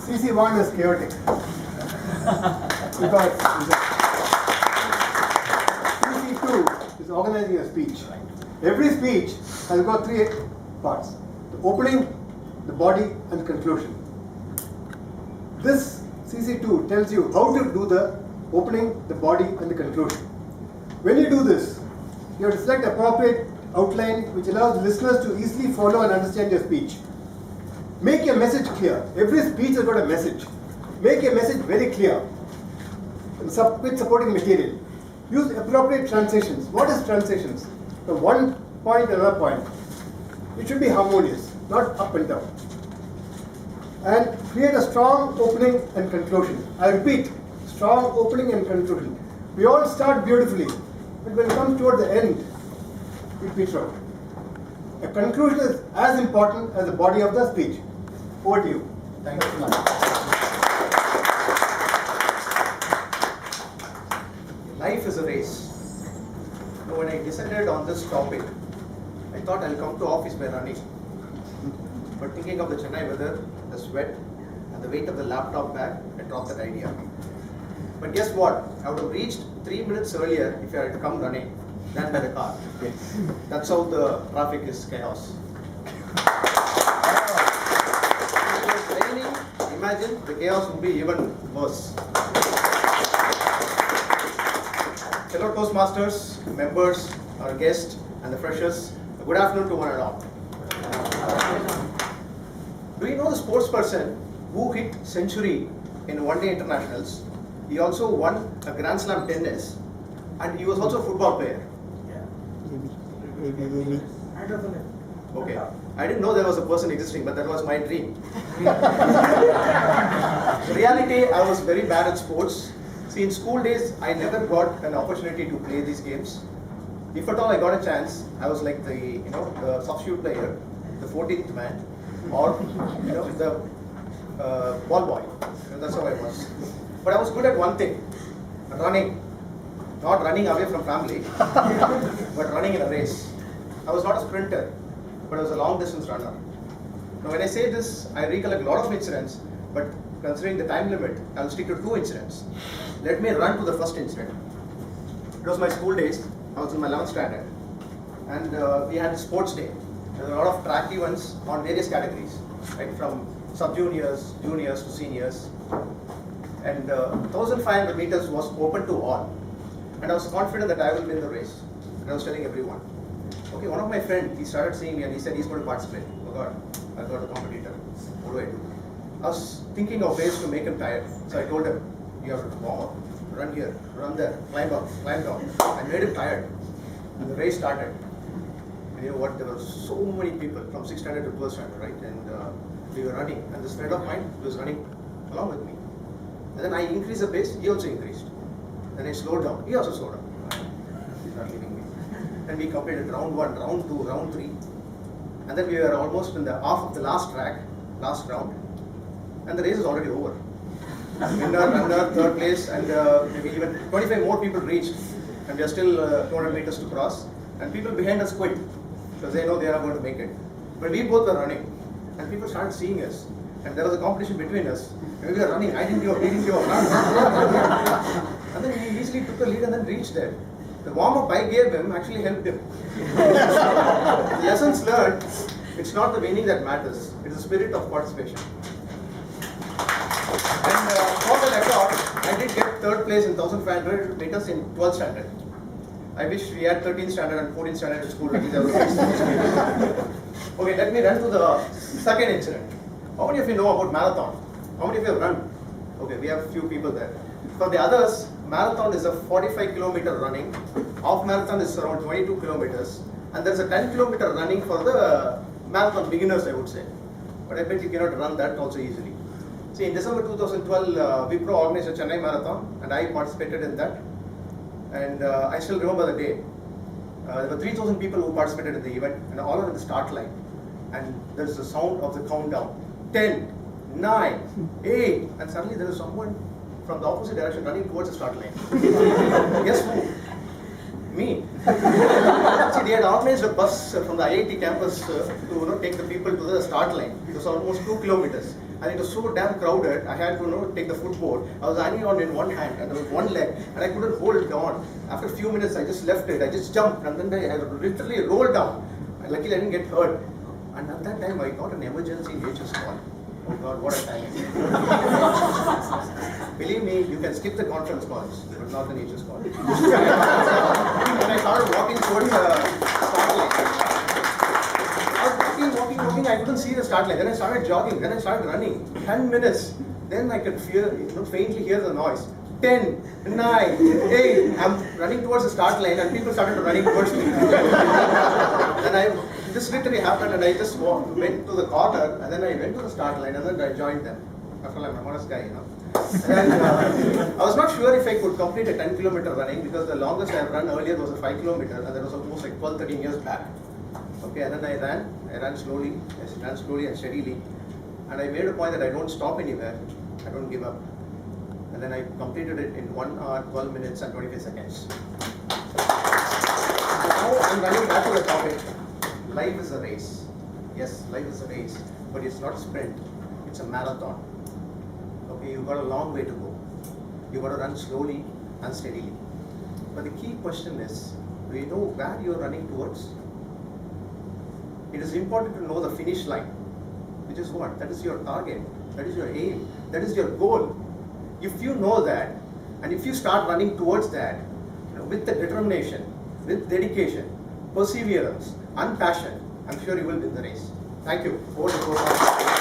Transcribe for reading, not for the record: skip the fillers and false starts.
CC1 is chaotic. Because CC2 is organizing a speech. Every speech has got three parts: the opening, the body, and the conclusion. This CC2 tells you how to do the opening, the body, and the conclusion. When you do this, you have to select appropriate outline which allows listeners to easily follow and understand your speech. Make your message clear. Every speech has got a message. Make your message very clear with supporting material. Use appropriate transitions. What is transitions? From one point to another point. It should be harmonious, not up and down. And create a strong opening and conclusion. I repeat, strong opening and conclusion. We all start beautifully, but when it comes toward the end, it peaks out. A conclusion is as important as the body of the speech. Over to you. Thank you so much. Life is a race. When I decided on this topic, I thought I'll come to office by running. But thinking of the Chennai weather, the sweat, and the weight of the laptop bag, I dropped that idea. But guess what? I would have reached 3 minutes earlier if I had come running than by the car. That's how the traffic is chaos. If it was raining, imagine the chaos would be even worse. Fellow Toastmasters, members, our guests, and the freshers, good afternoon to one and all. Do you know the sports person who hit century in one-day internationals? He also won a Grand Slam tennis, and he was also a football player. Okay, I didn't know there was a person existing, but that was my dream. In reality, I was very bad at sports. See, in school days, I never got an opportunity to play these games. If at all I got a chance, I was like the the substitute player, the 14th man, or the ball boy. That's how I was. But I was good at one thing: running. Not running away from family, but running in a race. I was not a sprinter, but I was a long distance runner. Now when I say this, I recollect a lot of incidents, but considering the time limit, I will stick to 2 incidents. Let me run to the first incident. It was my school days. I was in my 11th standard, and we had a sports day. There were a lot of track events on various categories, right, from sub-juniors, juniors to seniors. And 1,500 meters was open to all. And I was confident that I will win the race. And I was telling everyone. Okay, one of my friends, he started seeing me and he said he's going to participate. Oh God, I've got a competitor. What do I do? I was thinking of ways to make him tired. So I told him, you have to warm up, run here, run there, climb up, climb down. I made him tired. And the race started. And you know what? There were so many people from 6th standard to 12th standard, right? And we were running. And this friend of mine was running along with me. And then I increased the pace, he also increased. Then I slowed down, he also slowed down. He's not leaving me. And we completed round 1, round 2, round 3. And then we were almost in the half of the last track, last round. And the race is already over. Winner, runner, 3rd place, and maybe even 25 more people reached. And we are still 200 meters to cross. And people behind us quit, because they know they are going to make it. But we both were running. And people started seeing us. And there was a competition between us. And we were running, I didn't give up, he didn't give up. And then he easily took the lead and then reached there. The warm-up I gave him actually helped him. The lessons learned, it's not the winning that matters, it's the spirit of participation. And for the record, I did get 3rd place in 1,500 meters in 12th standard. I wish we had 13th standard and 14th standard in school. Okay, let me run to the second incident. How many of you know about marathon? How many of you have run? Okay, we have a few people there. For the others, marathon is a 45-kilometer running. Half marathon is around 22 kilometers. And there's a 10-kilometer running for the marathon beginners, I would say. But I bet you cannot run that also easily. See, in December 2012, Wipro organized a Chennai marathon, and I participated in that. And I still remember the day. There were 3,000 people who participated in the event, and all are at the start line. And there's the sound of the countdown. 10, 9, 8, and suddenly there is someone from the opposite direction running towards the start line. Guess who? Me. See, they had organized a bus from the IIT campus to take the people to the start line. It was almost 2 kilometers. and it was so damn crowded. I had to take the footboard. I was hanging on in one hand and there was one leg, and I couldn't hold it on. After a few minutes, I just left it. I just jumped, and then I literally rolled down. And luckily, I didn't get hurt. And at that time, I got an emergency nature's call. Oh God, what a time! Believe me, you can skip the conference calls, but not the nature's call. And I started walking towards the start line. I was walking. I couldn't see the start line. Then I started jogging. Then I started running. 10 minutes. Then I could faintly hear the noise. 10, 9, 8. I'm running towards the start line, and people started running towards me. This literally happened, and I just went to the corner, and then I went to the start line, and then I joined them. After all, I'm an honest guy, And I was not sure if I could complete a 10-kilometer running, because the longest I've run earlier was a 5-kilometer, and that was almost like 12, 13 years back. Okay, and then I ran slowly and steadily, and I made a point that I don't stop anywhere, I don't give up. And then I completed it in 1 hour, 12 minutes, and 25 seconds. Now I'm running back to the topic. Life is a race. Yes, life is a race, but it's not a sprint, it's a marathon. Okay, you've got a long way to go. You've got to run slowly and steadily. But the key question is, do you know where you're running towards? It is important to know the finish line, which is what? That is your target, that is your aim, that is your goal. If you know that, and if you start running towards that, with the determination, with dedication, perseverance, and passion, I'm sure you will win the race. Thank you. Over to Toastmaster.